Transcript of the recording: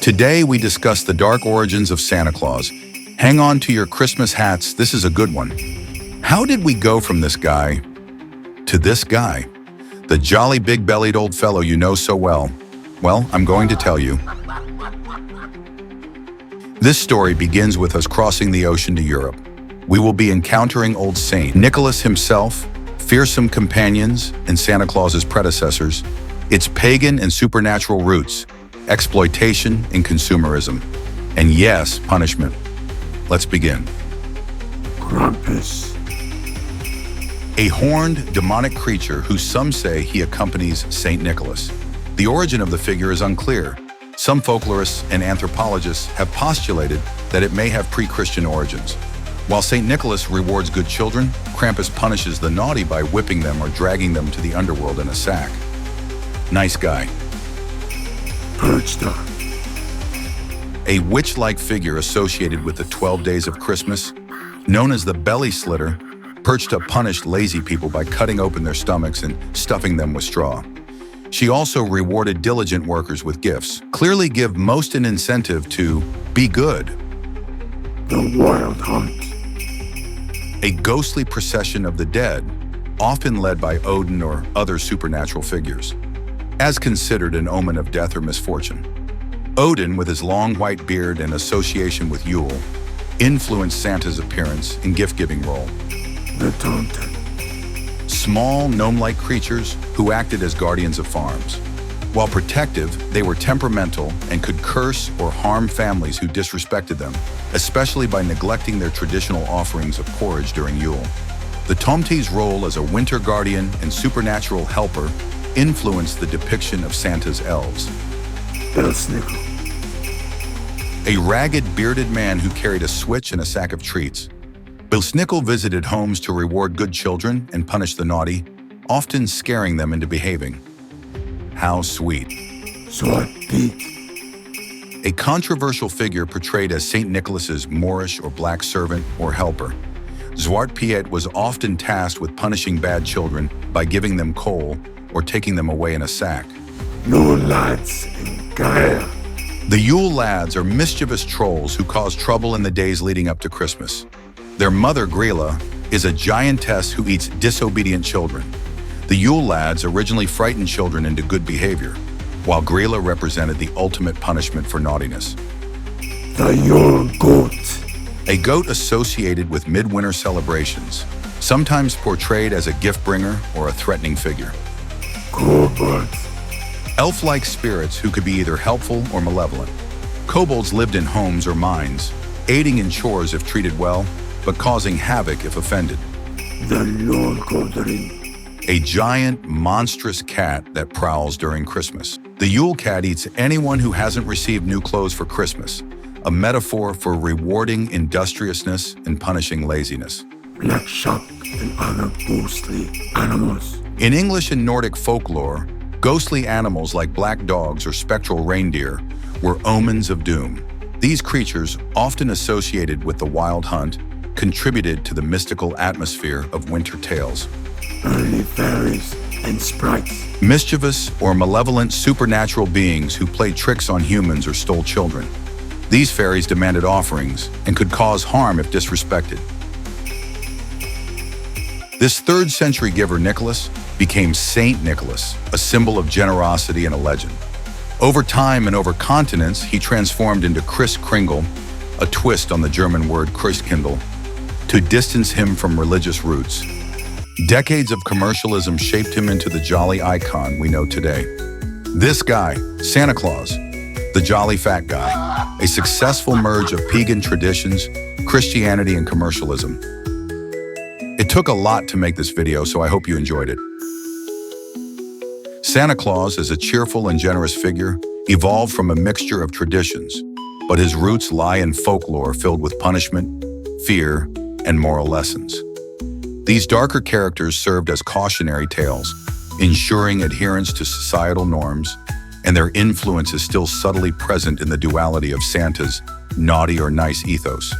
Today we discuss the dark origins of Santa Claus. Hang on to your Christmas hats, this is a good one. How did we go from this guy to this guy? The jolly big-bellied old fellow you know so well. Well, I'm going to tell you. This story begins with us crossing the ocean to Europe. We will be encountering Old Saint Nicholas himself, fearsome companions, and Santa Claus's predecessors, its pagan and supernatural roots, exploitation and consumerism, and yes, punishment. Let's begin. Krampus. A horned, demonic creature who some say he accompanies Saint Nicholas. The origin of the figure is unclear. Some folklorists and anthropologists have postulated that it may have pre-Christian origins. While Saint Nicholas rewards good children, Krampus punishes the naughty by whipping them or dragging them to the underworld in a sack. Nice guy. Perchta. A witch-like figure associated with the 12 days of Christmas, known as the belly slitter, Perchta punished lazy people by cutting open their stomachs and stuffing them with straw. She also rewarded diligent workers with gifts, clearly give most an incentive to be good. The Wild Hunt. A ghostly procession of the dead, often led by Odin or other supernatural figures, as considered an omen of death or misfortune. Odin, with his long white beard and association with Yule, influenced Santa's appearance and gift-giving role. The Taunted. Small, gnome-like creatures who acted as guardians of farms. While protective, they were temperamental and could curse or harm families who disrespected them, especially by neglecting their traditional offerings of porridge during Yule. The Tomte's role as a winter guardian and supernatural helper influenced the depiction of Santa's elves. Belsnickel. A ragged, bearded man who carried a switch and a sack of treats. Belsnickel visited homes to reward good children and punish the naughty, often scaring them into behaving. How sweet. Zwart Piet. A controversial figure portrayed as St. Nicholas's Moorish or black servant or helper. Zwart Piet was often tasked with punishing bad children by giving them coal or taking them away in a sack. No lads in Gaia. The Yule lads are mischievous trolls who cause trouble in the days leading up to Christmas. Their mother, Grilla, is a giantess who eats disobedient children. The Yule lads originally frightened children into good behavior, while Grilla represented the ultimate punishment for naughtiness. The Yule Goat. A goat associated with midwinter celebrations, sometimes portrayed as a gift bringer or a threatening figure. Kobold. Elf-like spirits who could be either helpful or malevolent. Kobolds lived in homes or mines, aiding in chores if treated well, but causing havoc if offended. The Lolgodrin. A giant, monstrous cat that prowls during Christmas. The Yule cat eats anyone who hasn't received new clothes for Christmas, a metaphor for rewarding industriousness and punishing laziness. Black Shark and other ghostly animals. In English and Nordic folklore, ghostly animals like black dogs or spectral reindeer were omens of doom. These creatures, often associated with the Wild Hunt, contributed to the mystical atmosphere of winter tales. Early fairies and sprites. Mischievous or malevolent supernatural beings who played tricks on humans or stole children. These fairies demanded offerings and could cause harm if disrespected. This 3rd century giver Nicholas became Saint Nicholas, a symbol of generosity and a legend. Over time and over continents, he transformed into Kris Kringle, a twist on the German word Christkindl, to distance him from religious roots. Decades of commercialism shaped him into the jolly icon we know today. This guy, Santa Claus, the jolly fat guy, a successful merge of pagan traditions, Christianity, and commercialism. It took a lot to make this video, so I hope you enjoyed it. Santa Claus, as a cheerful and generous figure, evolved from a mixture of traditions, but his roots lie in folklore filled with punishment, fear, and moral lessons. These darker characters served as cautionary tales, ensuring adherence to societal norms, and their influence is still subtly present in the duality of Santa's naughty or nice ethos.